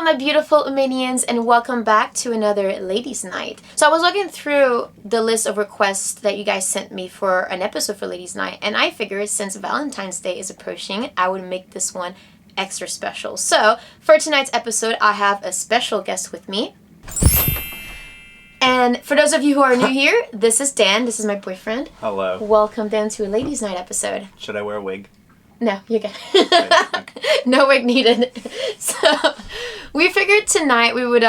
my beautiful minions, and welcome back to another Ladies Night. So I was looking through the list of requests that you guys sent me for an episode for Ladies Night, and I figured since Valentine's Day is approaching, I would make this one extra special. So for tonight's episode, I have a special guest with me. And for those of you who are new here, this is Dan. This is my boyfriend. Hello. Welcome Dan to a Ladies Night episode. Should I wear a wig? No, you're good. No wig needed. So we figured tonight we would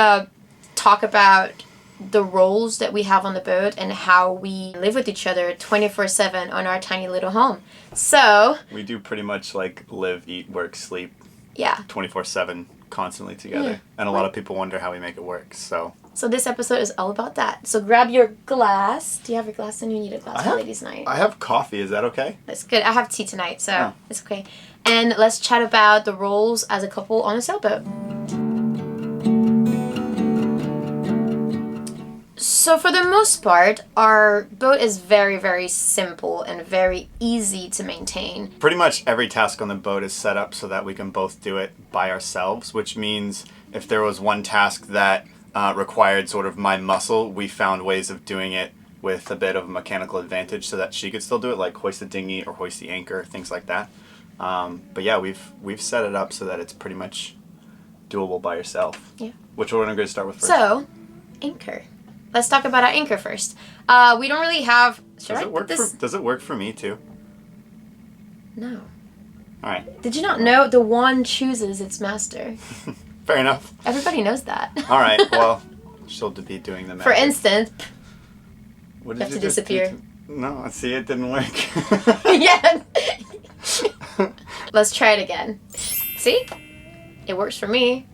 talk about the roles that we have on the boat and how we live with each other 24/7 on our tiny little home. So we do pretty much like live, eat, work, sleep. Yeah. 24/7 constantly together. Yeah. And a lot of people wonder how we make it work. So this episode is all about that. So grab your glass. Do you have your glass? And you need a glass for Ladies Night. I have coffee. Is that okay? That's good. I have tea tonight, so it's okay. And let's chat about the roles as a couple on a sailboat. So for the most part, our boat is very, very simple and very easy to maintain. Pretty much every task on the boat is set up so that we can both do it by ourselves, which means if there was one task that required sort of my muscle, we found ways of doing it with a bit of a mechanical advantage so that she could still do it, like hoist the dinghy or hoist the anchor, things like that. But yeah, we've set it up so that it's pretty much doable by yourself. Yeah. Which one are we going to start with first? So, anchor. Let's talk about our anchor first. We don't really have... Does it work for me too? No. All right. Did you not know the wand chooses its master? Fair enough. Everybody knows that. All right. Well, she'll be doing the magic. For instance, what you have to disappear. No, see, it didn't work. Yeah. Let's try it again. See? It works for me.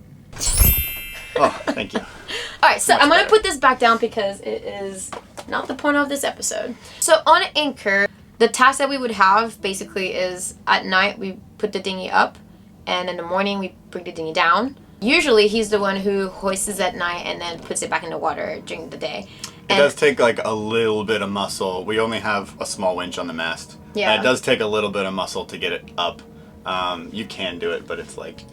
Oh, thank you. All right, so I'm going to put this back down because it is not the point of this episode. So on anchor, the task that we would have basically is at night we put the dinghy up, and in the morning we bring the dinghy down. Usually he's the one who hoists at night and then puts it back in the water during the day. It does take like a little bit of muscle. We only have a small winch on the mast. Yeah. And it does take a little bit of muscle to get it up. You can do it, but it's like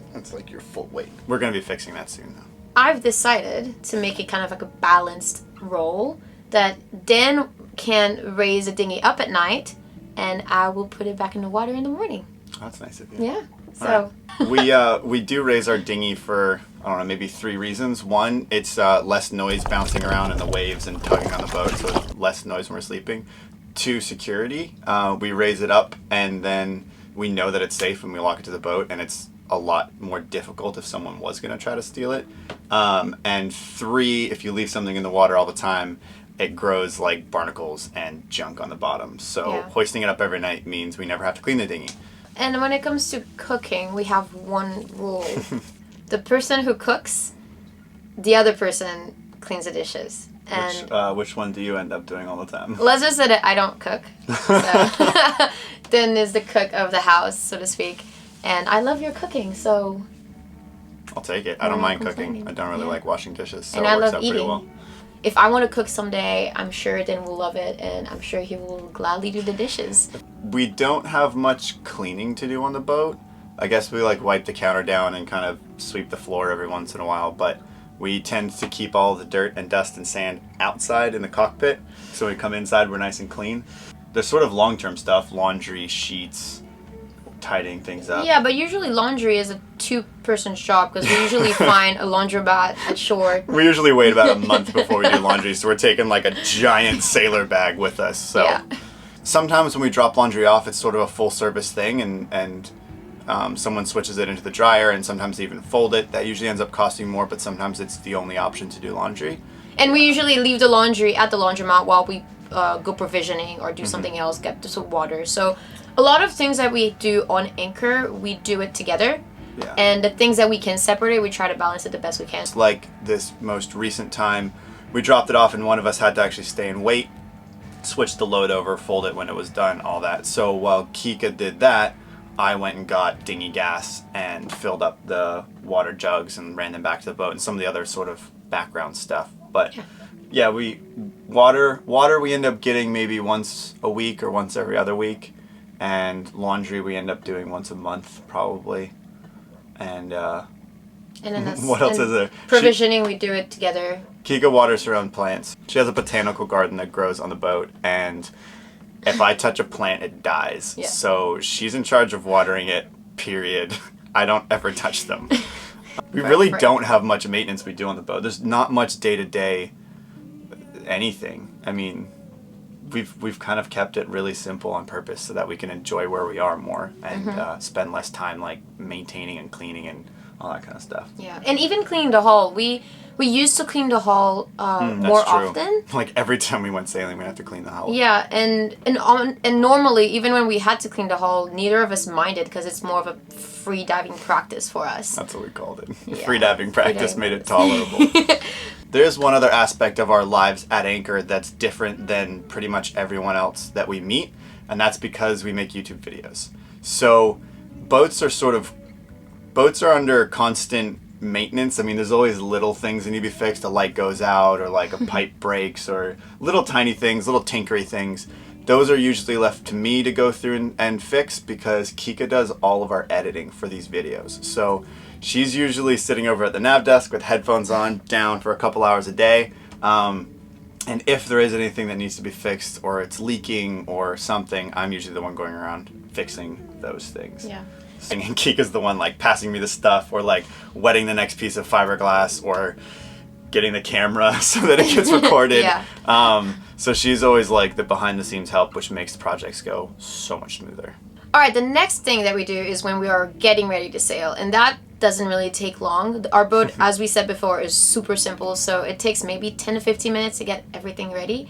your full weight. We're going to be fixing that soon though. I've decided to make it kind of like a balanced role that Dan can raise a dinghy up at night and I will put it back in the water in the morning. That's nice of you. Yeah. So right. We do raise our dinghy for, I don't know, maybe 3 reasons. One, it's less noise bouncing around in the waves and tugging on the boat, so it's less noise when we're sleeping. 2, security. We raise it up and then we know that it's safe when we lock it to the boat, and it's a lot more difficult if someone was going to try to steal it. And 3, if you leave something in the water all the time, it grows like barnacles and junk on the bottom. So hoisting it up every night means we never have to clean the dinghy. And when it comes to cooking, we have one rule. The person who cooks, the other person cleans the dishes. And which one do you end up doing all the time? Let's just say that I don't cook. So Dan is the cook of the house, so to speak. And I love your cooking, so... I'll take it. I don't mind cooking. I don't really like washing dishes, so and it I works love out eating. pretty well. If I want to cook someday, I'm sure Dan will love it, and I'm sure he will gladly do the dishes. We don't have much cleaning to do on the boat. I guess we like wipe the counter down and kind of sweep the floor every once in a while, but we tend to keep all the dirt and dust and sand outside in the cockpit, so when we come inside we're nice and clean. There's sort of long-term stuff, laundry, sheets, tidying things up. Yeah, but usually laundry is a 2-person job because we usually find a laundromat at shore. We usually wait about a month before we do laundry, so we're taking like a giant sailor bag with us. So yeah. Sometimes when we drop laundry off, it's sort of a full service thing, and someone switches it into the dryer, and sometimes they even fold it. That usually ends up costing more, but sometimes it's the only option to do laundry. And we usually leave the laundry at the laundromat while we go provisioning or do something else, get some water. So a lot of things that we do on anchor, we do it together. Yeah. And the things that we can separate, we try to balance it the best we can. Like this most recent time, we dropped it off and one of us had to actually stay and wait, switch the load over, fold it when it was done, all that. So while Kika did that, I went and got dinghy gas and filled up the water jugs and ran them back to the boat and some of the other sort of background stuff. But yeah, water we end up getting maybe once a week or once every other week, and laundry we end up doing once a month probably. And And then that's, what else is there? Provisioning, we do it together. Kika waters her own plants. She has a botanical garden that grows on the boat, and if I touch a plant, it dies. Yeah. So she's in charge of watering it, period. I don't ever touch them. We Right, really right. don't have much maintenance we do on the boat. There's not much day-to-day anything. I mean, we've kind of kept it really simple on purpose so that we can enjoy where we are more and spend less time like maintaining and cleaning and all that kind of stuff. Yeah, and even cleaning the hull. We used to clean the hull That's more true. often. Like every time we went sailing, we have to clean the hull. Yeah, and normally, even when we had to clean the hull, neither of us minded because it's more of a free diving practice for us. That's what we called it. Yeah. Free diving practice Free made it diving tolerable. There's one other aspect of our lives at Anchor that's different than pretty much everyone else that we meet, and that's because we make YouTube videos. So boats are under constant maintenance. I mean, there's always little things that need to be fixed. A light goes out, or like a pipe breaks, or little tiny things, little tinkery things. Those are usually left to me to go through and fix because Kika does all of our editing for these videos. So she's usually sitting over at the nav desk with headphones on, down for a couple hours a day. And if there is anything that needs to be fixed, or it's leaking or something, I'm usually the one going around fixing those things. Yeah. And Kika's the one like passing me the stuff, or like wetting the next piece of fiberglass, or getting the camera so that it gets recorded. Yeah. So she's always like the behind the scenes help, which makes the projects go so much smoother. All right, the next thing that we do is when we are getting ready to sail, and that doesn't really take long. Our boat, as we said before, is super simple, so it takes maybe 10 to 15 minutes to get everything ready.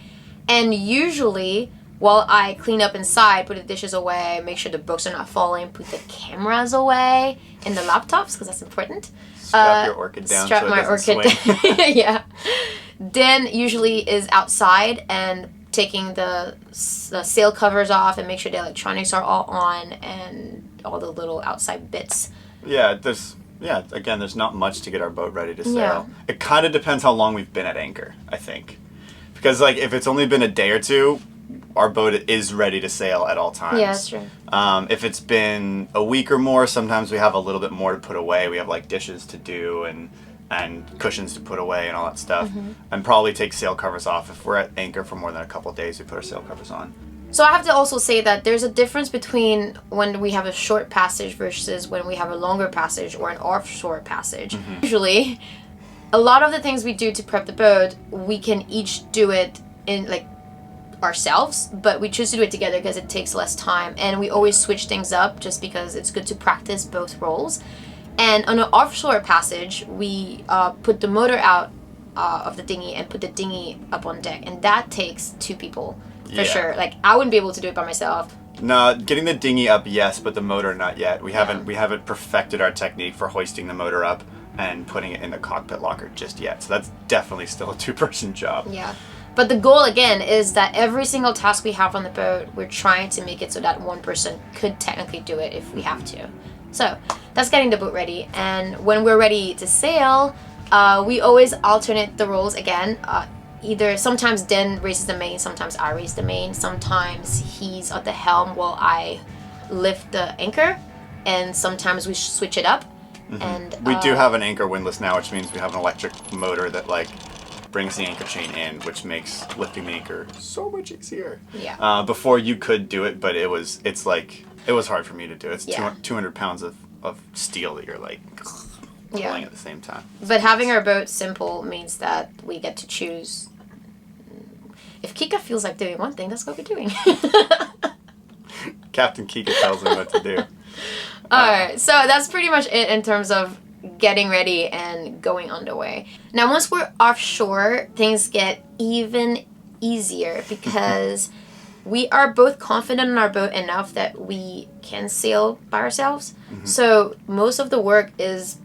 And usually, while I clean up inside, put the dishes away, make sure the books are not falling, put the cameras away, and the laptops, because that's important. Strap your orchid down strap so it my doesn't orchid. swing. Yeah. Dan usually is outside and taking the sail covers off and make sure the electronics are all on and all the little outside bits. Yeah, again, there's not much to get our boat ready to sail. Yeah. It kind of depends how long we've been at anchor, I think. Because like if it's only been a day or two, our boat is ready to sail at all times. Yeah, that's true. If it's been a week or more, sometimes we have a little bit more to put away. We have like dishes to do and cushions to put away and all that stuff. And probably take sail covers off. If we're at anchor for more than a couple of days, we put our sail covers on. So I have to also say that there's a difference between when we have a short passage versus when we have a longer passage or an offshore passage. Usually, a lot of the things we do to prep the boat, we can each do it in like ourselves, but we choose to do it together because it takes less time, and we always switch things up just because it's good to practice both roles. And on an offshore passage, we put the motor out of the dinghy and put the dinghy up on deck, and that takes two people for sure. Like I wouldn't be able to do it by myself. No, getting the dinghy up, yes, but the motor not yet. We haven't perfected our technique for hoisting the motor up and putting it in the cockpit locker just yet. So that's definitely still a two-person job. Yeah. But the goal, again, is that every single task we have on the boat, we're trying to make it so that one person could technically do it if we have to. So that's getting the boat ready. And when we're ready to sail, we always alternate the roles again. Either sometimes Den raises the main, sometimes I raise the main, sometimes he's at the helm while I lift the anchor, and sometimes we switch it up. And we do have an anchor windlass now, which means we have an electric motor that like brings the anchor chain in, which makes lifting the anchor so much easier. Yeah. Before you could do it, but it was hard for me to do. It's 200 pounds of steel that you're like pulling at the same time. But having our boat simple means that we get to choose. If Kika feels like doing one thing, that's what we're doing. Captain Kika tells me what to do. Alright, so that's pretty much it in terms of getting ready and going underway. Now, once we're offshore, things get even easier because we are both confident in our boat enough that we can sail by ourselves. So most of the work is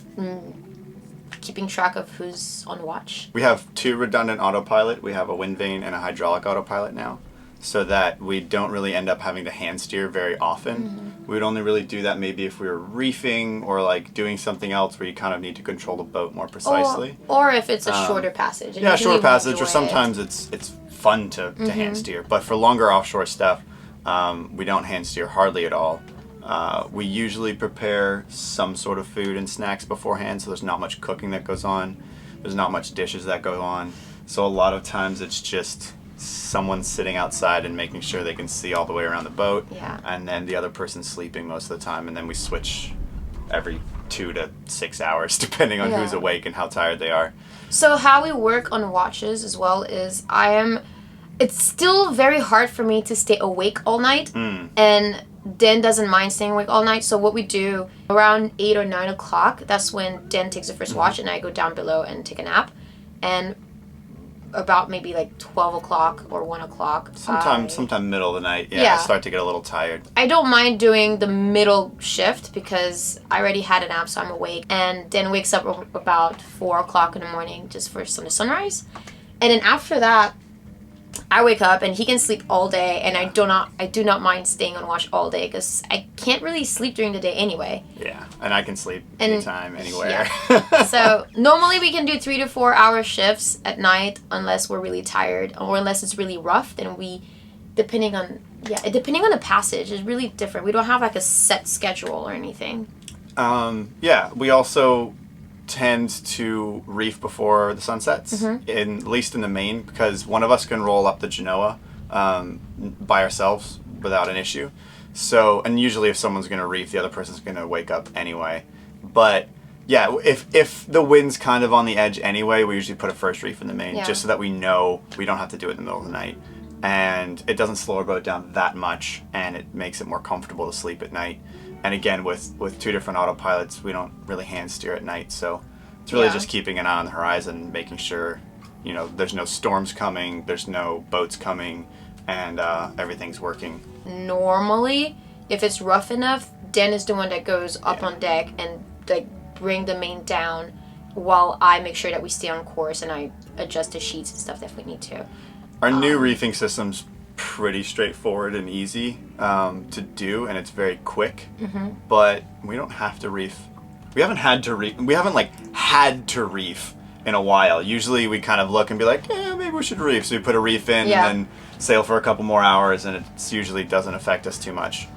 keeping track of who's on watch. We have two redundant autopilot. We have a wind vane and a hydraulic autopilot now, so that we don't really end up having to hand steer very often. We would only really do that maybe if we were reefing or like doing something else where you kind of need to control the boat more precisely. Or if it's a shorter passage. Yeah, shorter passage, or sometimes it's fun to hand steer. But for longer offshore stuff, we don't hand steer hardly at all. We usually prepare some sort of food and snacks beforehand, so there's not much cooking that goes on. There's not much dishes that go on. So a lot of times it's just someone sitting outside and making sure they can see all the way around the boat. Yeah. And then the other person's sleeping most of the time, and then we switch every 2 to 6 hours, depending on who's awake and how tired they are. So how we work on watches as well is it's still very hard for me to stay awake all night. And Dan doesn't mind staying awake all night. So what we do around 8 or 9 o'clock, that's when Dan takes the first watch and I go down below and take a nap. And about maybe like 12 o'clock or 1 o'clock. Sometime middle of the night. Yeah, I start to get a little tired. I don't mind doing the middle shift because I already had a nap, so I'm awake. And Dan wakes up about 4 o'clock in the morning just for the sunrise. And then after that, I wake up and he can sleep all day, and I do not mind staying on watch all day because I can't really sleep during the day anyway. Yeah, and I can sleep anytime, anywhere. Yeah. So normally we can do 3 to 4 hour shifts at night unless we're really tired or unless it's really rough. Then depending on the passage, it's really different. We don't have like a set schedule or anything. We also tend to reef before the sun sets, at least in the main, because one of us can roll up the Genoa by ourselves without an issue. So, and usually if someone's going to reef, the other person's going to wake up anyway. But yeah, if the wind's kind of on the edge anyway, we usually put a first reef in the main, just so that we know we don't have to do it in the middle of the night. And it doesn't slow our boat down that much, and it makes it more comfortable to sleep at night. And again, with 2 different autopilots, we don't really hand steer at night, so it's really just keeping an eye on the horizon, making sure, there's no storms coming, there's no boats coming, and everything's working. Normally, if it's rough enough, Dan is the one that goes up on deck and bring the main down while I make sure that we stay on course and I adjust the sheets and stuff if we need to. Our new reefing system's pretty straightforward and easy to do, and it's very quick. But we don't have to reef. We haven't had to reef in a while. Usually we kind of look and be like, maybe we should reef. So we put a reef in and then sail for a couple more hours, and it usually doesn't affect us too much.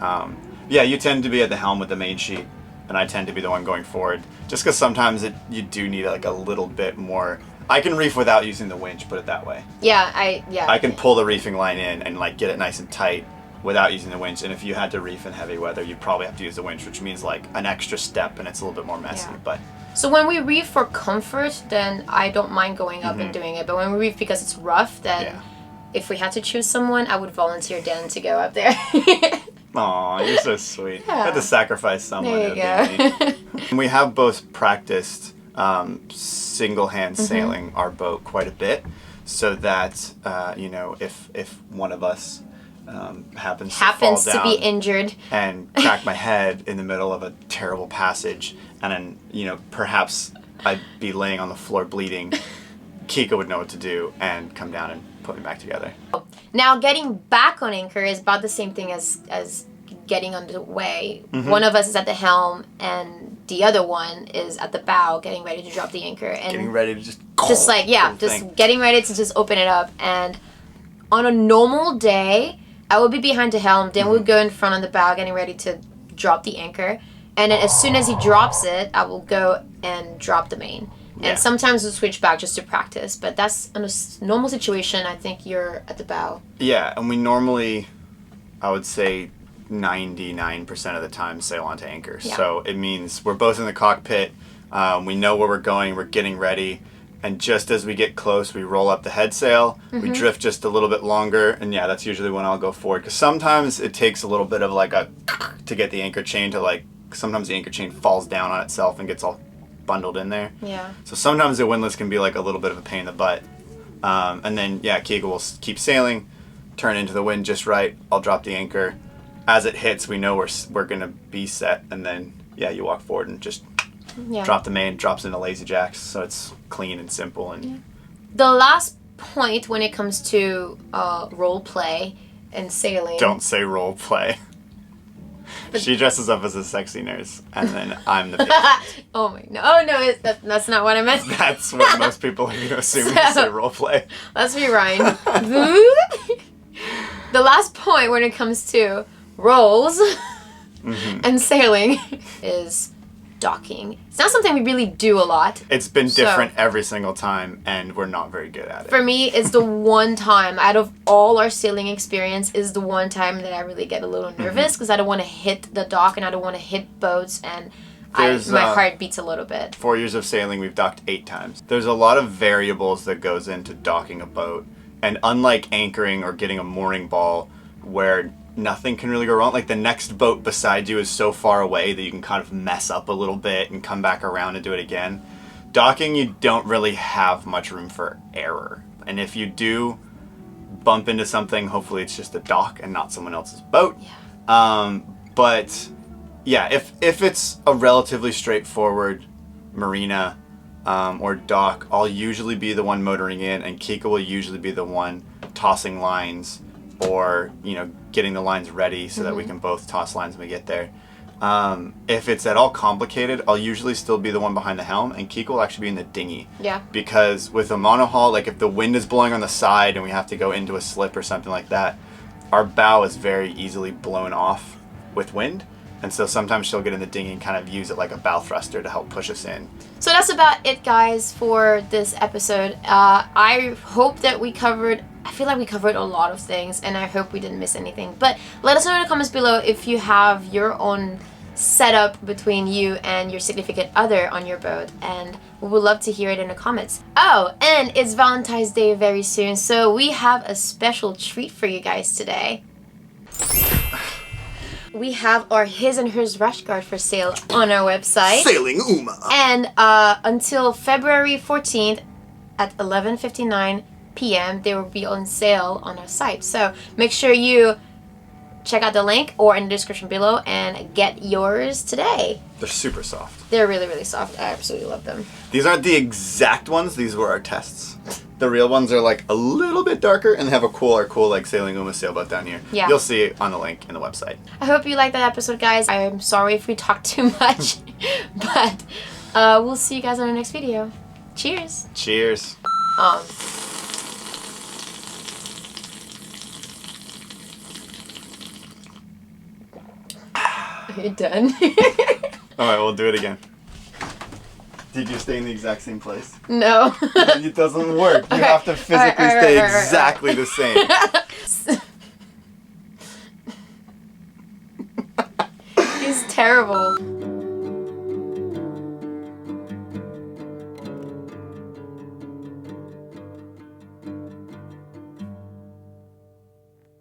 You tend to be at the helm with the main sheet, and I tend to be the one going forward, just because sometimes you do need like a little bit more. I can reef without using the winch, put it that way. I can pull the reefing line in and get it nice and tight without using the winch. And if you had to reef in heavy weather, you'd probably have to use the winch, which means like an extra step, and it's a little bit more messy. But so when we reef for comfort, then I don't mind going up and doing it. But when we reef because it's rough, then if we had to choose someone, I would volunteer Dan to go up there. Aw, you're so sweet. I had to sacrifice someone. There you go. And we have both practiced single-hand sailing our boat quite a bit, so that if one of us happens to fall down be injured and crack my head in the middle of a terrible passage, and then perhaps I'd be laying on the floor bleeding, Kika would know what to do and come down and put me back together. Now, getting back on anchor is about the same thing as getting underway. One of us is at the helm and the other one is at the bow getting ready to drop the anchor. And getting ready to just getting ready to just open it up. And on a normal day, I would be behind the helm, Dan would go in front on the bow getting ready to drop the anchor. And then as soon as he drops it, I will go and drop the main. And sometimes we'll switch back just to practice. But that's in a normal situation, I think you're at the bow. Yeah, and we normally, I would say, 99% of the time sail onto anchor. So it means we're both in the cockpit, we know where we're going, we're getting ready, and just as we get close, we roll up the head sail, we drift just a little bit longer, and that's usually when I'll go forward, because sometimes it takes a little bit of to get the anchor chain to sometimes the anchor chain falls down on itself and gets all bundled in there. So sometimes the windlass can be a little bit of a pain in the butt. And then Kika will keep sailing, turn into the wind just right, I'll drop the anchor. As it hits, we know we're gonna be set, and then you walk forward and just drop the main, drops into lazy jacks, so it's clean and simple. And the last point when it comes to role play and sailing. Don't say role play. She dresses up as a sexy nurse, and then I'm the patient. Oh no, that's not what I meant. That's what most people are gonna assume when you say role play. Let's rewind. The last point when it comes to roles and sailing is docking. It's not something we really do a lot. It's been different every single time, and we're not very good at it. For me, it's the one time out of all our sailing experience is the one time that I really get a little nervous because I don't want to hit the dock and I don't want to hit boats, and my heart beats a little bit. 4 years of sailing, we've docked 8 times. There's a lot of variables that goes into docking a boat, and unlike anchoring or getting a mooring ball where nothing can really go wrong, like the next boat beside you is so far away that you can kind of mess up a little bit and come back around and do it again. Docking, you don't really have much room for error, and if you do bump into something, hopefully it's just a dock and not someone else's boat. But yeah, if it's a relatively straightforward marina or dock, I'll usually be the one motoring in, and Kika will usually be the one tossing lines or, you know, getting the lines ready so that we can both toss lines when we get there. If it's at all complicated, I'll usually still be the one behind the helm, and Kika will actually be in the dinghy. Yeah. Because with a monohull, like if the wind is blowing on the side and we have to go into a slip or something like that, our bow is very easily blown off with wind. And so sometimes she'll get in the dinghy and kind of use it like a bow thruster to help push us in. So that's about it, guys, for this episode. I hope that I feel like we covered a lot of things, and I hope we didn't miss anything. But let us know in the comments below if you have your own setup between you and your significant other on your boat, and we would love to hear it in the comments. Oh, and it's Valentine's Day very soon, so we have a special treat for you guys today. We have our His and Hers rash guard for sale on our website. Sailing Uma! And until February 14th at 11:59 p.m. they will be on sale on our site. So make sure you check out the link or in the description below and get yours today. They're super soft. They're really, really soft. I absolutely love them. These aren't the exact ones. These were our tests. The real ones are like a little bit darker and they have a cool like Sailing Uma sailboat down here. Yeah. You'll see it on the link in the website. I hope you liked that episode, guys. I'm sorry if we talked too much, but we'll see you guys on the next video. Cheers. Cheers. Are you done? Alright, we'll do it again. Did you stay in the exact same place? No. It doesn't work. You have to physically stay exactly the same. He's terrible.